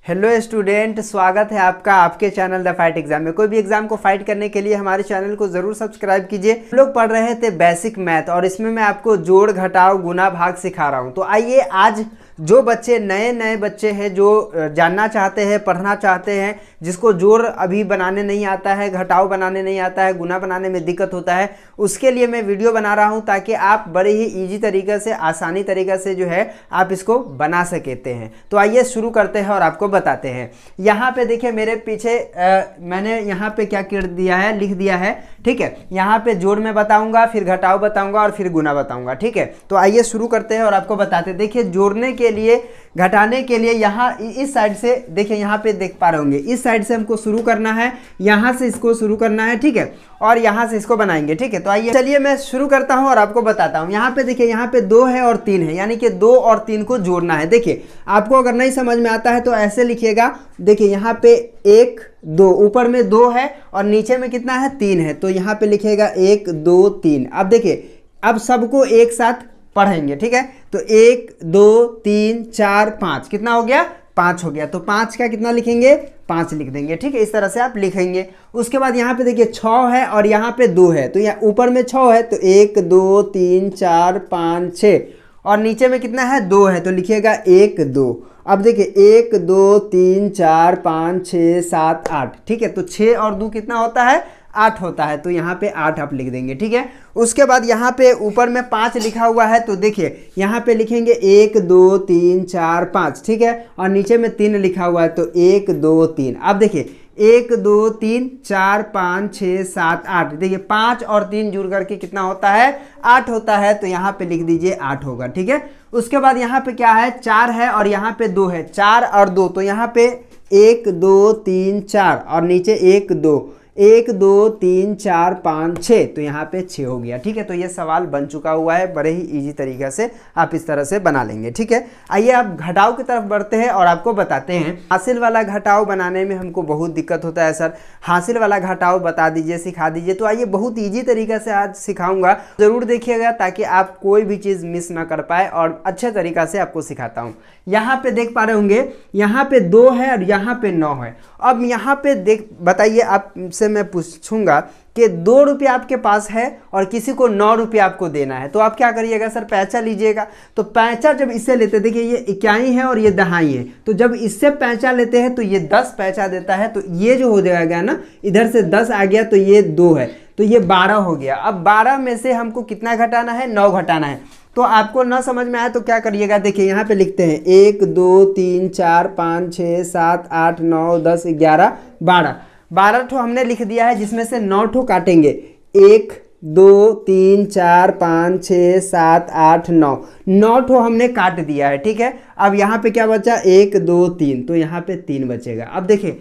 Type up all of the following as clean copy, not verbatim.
Hello student, स्वागत है आपका आपके चैनल द फाइट एग्जाम में। कोई भी एग्जाम को फाइट करने के लिए हमारे चैनल को जरूर सब्सक्राइब कीजिए। हम लोग पढ़ रहे थे बेसिक मैथ और इसमें मैं आपको जोड़ घटाव गुना भाग सिखा रहा हूं। तो आइए आज जो बच्चे नए बच्चे हैं, जो जानना चाहते हैं, पढ़ना चाहते हैं, जिसको जोड़ अभी बनाने नहीं आता है, घटाव बनाने नहीं आता है, गुना बनाने में दिक्कत होता है, उसके लिए मैं वीडियो बना रहा हूं ताकि आप बड़े ही इजी तरीके से, आसानी तरीके से जो है आप इसको बना सकते हैं। तो आइए शुरू करते हैं और आपको बताते हैं। यहाँ पे देखिए मेरे पीछे मैंने यहाँ पे क्या कर दिया है, लिख दिया है। ठीक है, यहाँ पे जोड़ में बताऊंगा, फिर घटाव बताऊंगा और फिर गुना बताऊंगा। ठीक है, तो आइए शुरू करते हैं और आपको बताते हैं। देखिए जोड़ने के लिए, घटाने के लिए यहाँ इस साइड से देखिए, यहाँ पे देख पा रहे होंगे, इस साइड से हमको शुरू करना है, यहाँ से इसको शुरू करना है। ठीक है, और यहाँ से इसको बनाएंगे। ठीक है, तो आइए चलिए मैं शुरू करता हूँ और आपको बताता हूँ। यहाँ पे देखिए, यहाँ पे 2 है और 3 है, यानी कि 2 और 3 को जोड़ना है। देखिए आपको अगर नहीं समझ में आता है तो ऐसे लिखिएगा। देखिए यहाँ पे 1 2, ऊपर में 2 है और नीचे में कितना है, 3 है, तो यहाँ पे लिखिएगा 1 2 3। अब देखिए, अब सबको एक साथ पढ़ेंगे। ठीक है, तो 1 2 3 4 5, कितना हो गया, 5 हो गया। तो 5 का कितना लिखेंगे, 5 लिख देंगे। ठीक है, इस तरह से आप लिखेंगे। उसके बाद यहाँ पे देखिए 6 है और यहाँ पे 2 है, तो यहाँ ऊपर में 6 है, तो 1 2 3 4 5 6, और नीचे में कितना है, 2 है, तो लिखिएगा 1 2। अब देखिए 1 2 3 4 5 6 7 8। ठीक है, तो 6 और 2 कितना होता है, 8 होता है, तो यहाँ पे 8 आप लिख देंगे। ठीक है, उसके बाद यहाँ पे ऊपर में 5 लिखा हुआ है, तो देखिए यहाँ पे लिखेंगे 1 2 3 4 5। ठीक है, और नीचे में 3 लिखा हुआ है, तो 1 2 3। अब देखिए 1 2 3 4 5 6 7 8, देखिए 5 और 3 जुड़ करके कितना होता है, 8 होता है, तो यहाँ पे लिख दीजिए 8 होगा। ठीक है, उसके बाद यहाँ पे क्या है, 4 है और यहाँ पे 2 है, 4 और 2, तो यहाँ पे 1 2 3 4 और नीचे 1 2, 1 2 3 4 5 6, तो यहाँ पे 6 हो गया। ठीक है, तो ये सवाल बन चुका हुआ है, बड़े ही इजी तरीके से आप इस तरह से बना लेंगे। ठीक है, आइए आप घटाव की तरफ बढ़ते हैं और आपको बताते हैं। हासिल वाला घटाव बनाने में हमको बहुत दिक्कत होता है सर, हासिल वाला घटाव बता दीजिए, सिखा दीजिए। तो आइए बहुत ईजी तरीके से आज सिखाऊंगा, जरूर देखिएगा ताकि आप कोई भी चीज़ मिस ना कर पाए, और अच्छे तरीक़ा से आपको सिखाता हूँ। यहाँ पे देख पा रहे होंगे, यहाँ पे 2 है और यहाँ पे 9 है। अब यहाँ पे देख बताइए, आपसे मैं पूछूंगा कि 2 रुपये आपके पास है और किसी को 9 रुपये आपको देना है, तो आप क्या करिएगा सर, पैंचा लीजिएगा। तो पैंचा जब इससे लेते, देखिए ये इकाई है और ये दहाई है, तो जब इससे पैंचा लेते हैं तो ये 10 पैंचा देता है, तो ये जो हो जाएगा ना, इधर से 10 आ गया तो ये 2 है, तो ये 12 हो गया। अब 12 में से हमको कितना घटाना है, 9 घटाना है। तो आपको ना समझ में आया तो क्या करिएगा, देखिए यहाँ पे लिखते हैं 1 2 3 4 5 6 7 8 9 10 11 12, 12 ठो हमने लिख दिया है, जिसमें से 9 ठो काटेंगे। 1 2 3 4 5 6 7 8 9, 9 ठो हमने काट दिया है। ठीक है, अब यहाँ पे क्या बचा, 1 2 3, तो यहाँ पे 3 बचेगा। अब देखिए,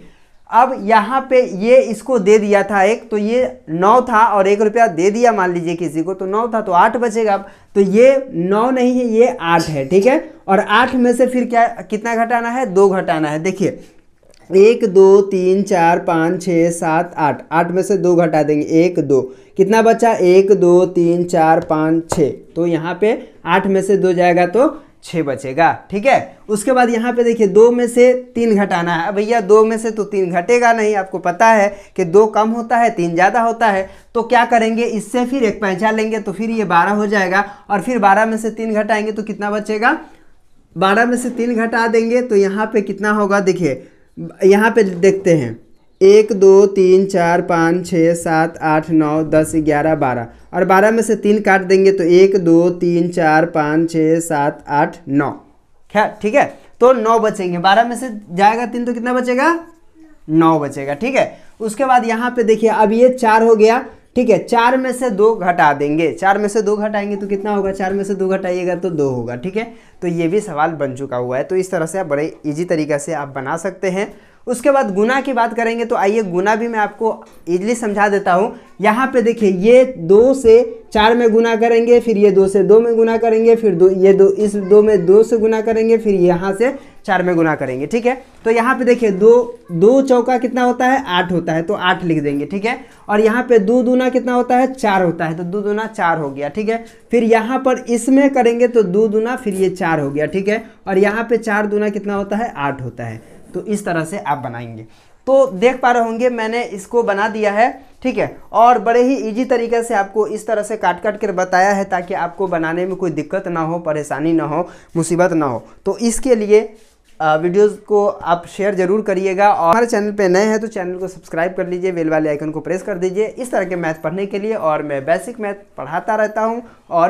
अब यहाँ पे ये इसको दे दिया था एक, तो ये 9 था और 1 रुपया दे दिया मान लीजिए किसी को, तो 9 था, तो 8 बचेगा। अब तो ये 9 नहीं है, ये 8 है। ठीक है, और 8 में से फिर क्या, कितना घटाना है, 2 घटाना है। देखिए 1 2 3 4 5 6 7 8, 8 में से 2 घटा देंगे, 1 2, कितना बचा, 1 2 3 4 5 6, तो यहाँ पे 8 में से 2 जाएगा तो 6 बचेगा। ठीक है, उसके बाद यहाँ पे देखिए 2 में से 3 घटाना है। भैया 2 में से तो 3 घटेगा नहीं, आपको पता है कि 2 कम होता है, 3 ज़्यादा होता है, तो क्या करेंगे, इससे फिर एक पैंचा लेंगे, तो फिर ये 12 हो जाएगा, और फिर 12 में से 3 घटाएंगे तो कितना बचेगा, 12 में से 3 घटा देंगे तो यहाँ पे कितना होगा, देखिए यहाँ पे देखते हैं, 1 2 3 4 5 6 7 8 9 10 11 12, और 12 में से 3 काट देंगे तो 1 2 3 4 5 6 7 8 9। खैर ठीक है, तो 9 बचेंगे, 12 में से जाएगा 3 तो कितना बचेगा, 9 बचेगा। ठीक है, उसके बाद यहाँ पे देखिए, अब ये 4 हो गया। ठीक है, 4 में से 2 घटा देंगे, 4 में से 2 घटाएंगे तो कितना होगा, 4 में से 2 घटाइएगा तो 2 होगा। ठीक है, तो ये भी सवाल बन चुका हुआ है। तो इस तरह से आप बड़े इजी तरीके से आप बना सकते हैं। उसके बाद गुना की बात करेंगे, तो आइए गुना भी मैं आपको इजीली समझा देता हूँ। यहाँ पे देखिए, ये 2 से 4 में गुना करेंगे, फिर ये 2 से 2 में गुना करेंगे, फिर ये 2 इस 2 में 2 से गुना करेंगे, फिर यहाँ से 4 में गुना करेंगे। ठीक है, तो यहाँ पे देखिए 2 चौका कितना होता है, 8 होता है, तो 8 लिख देंगे। ठीक है, और यहाँ पे 2 दूना कितना होता है, 4 होता है, तो 2 दूना 4 हो गया। ठीक है, फिर यहाँ पर इसमें करेंगे तो 2 दूना फिर ये 4 हो गया। ठीक है, और यहाँ पे 4 दूना कितना होता है, 8 होता है, तो इस तरह से आप बनाएंगे। तो देख पा रहे होंगे मैंने इसको बना दिया है, ठीक है, और बड़े ही इजी तरीके से आपको इस तरह से काट काट कर बताया है ताकि आपको बनाने में कोई दिक्कत ना हो, परेशानी ना हो, मुसीबत ना हो। तो इसके लिए वीडियोस को आप शेयर जरूर करिएगा और हमारे चैनल पे नए हैं तो चैनल को सब्सक्राइब कर लीजिए, बेल वाले आइकन को प्रेस कर दीजिए इस तरह के मैथ पढ़ने के लिए। और मैं बेसिक मैथ पढ़ाता रहता हूँ और